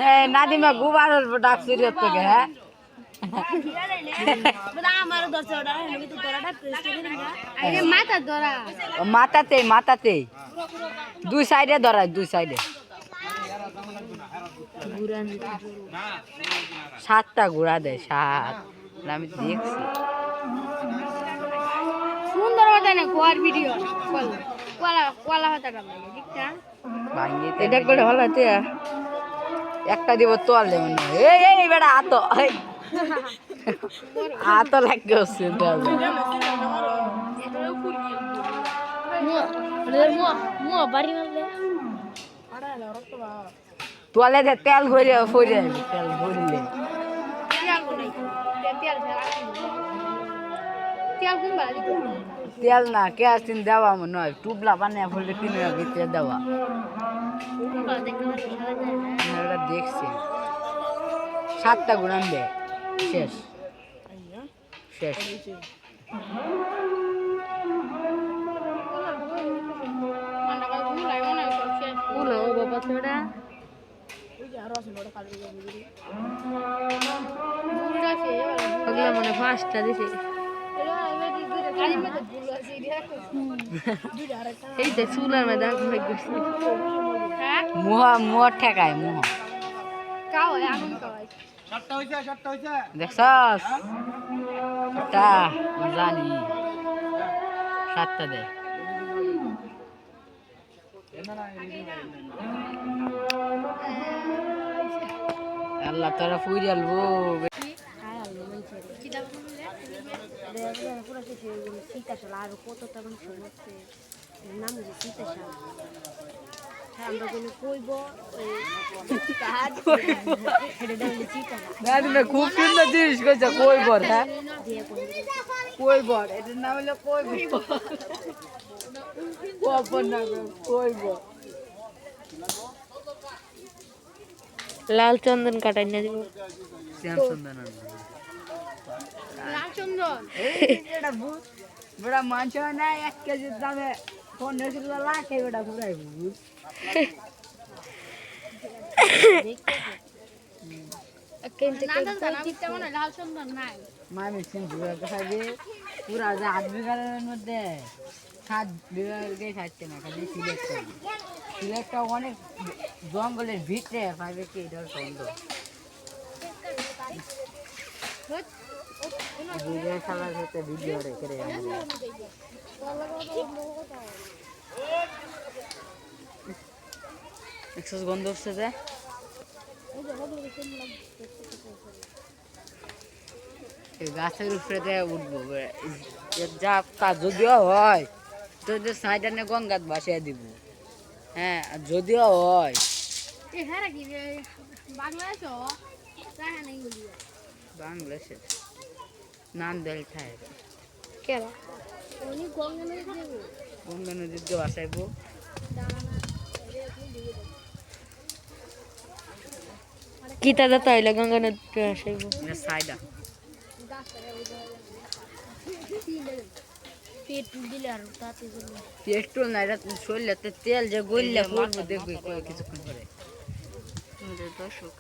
হ্যাঁ নাদিমা গুবার ডাক চুরি হতো গে হ্যাঁ মাথাতে মাথাতে দুই সাইডে ধরায় দুই সাইডে সাতটা ঘোড়া দেয় সাত আমি দেখছি সুন্দর হতো না গোয়ার ভিডিও কলা কলা হতাটা এটা করে হলো একটা দিব তোয়াল দেব না এই বেটা আতো আতো লাগে হচ্ছে তোয়ালে তেল ঘুরে ফরে তেল ঘুরলে তেল না কেয়াসিন দেওয়া মনে হয় টুবলা বানিয়ে ফেললে কিনে ভিতরে দেওয়া ওটা দেখছি সাতটা ঘুরান দে শেষ শেষ মানে পাঁচটা দিছে এই তো চুলার মধ্যে মুহা মুহ ঠেকায় মুহ দেখছস জানি সাতটা দে আল্লাহ তোরা ফুই আলবো আর কতটা মাংস হচ্ছে নাম যে সীতাশাল আমরা কোনো কইব খুব সুন্দর জিনিস করছে কইবর হ্যাঁ কইবর এটার নাম হলো কইবর কইবর লাল চন্দন কাটাই না দিব শ্যাম চন্দন লাল চন্দন এটা বড় মাংস না 1 কেজির দামে 15 লাখ এটা পুরাই বুঝ মামি সিং খাইবে পুরা যে 8 বিঘার মধ্যে 7 বিঘার গে খাইতে না খালি সিলেক্টটা অনেক জঙ্গলের ভিতরে পাইবে কি এটার সুন্দর ভিডিও চালার হতে ভিডিও রেখে রে এক্সেস গন্ধ হচ্ছে যে গাছের উপরে উঠবো যা কাজ যদিও হয় তো সাইডে গঙ্গাত বাসিয়ে দিব হ্যাঁ যদিও হয় বাংলাদেশের নাম দেল ঠায় গঙ্গা নদীর দিয়ে বাসাইব কি দাদা তাইলে গঙ্গা নদীতে আসাইব সাইডা পেট্রোল না এটা শরীরে তেল যে গইলে পড়বো দেখবি কিছুক্ষণ পরে দর্শক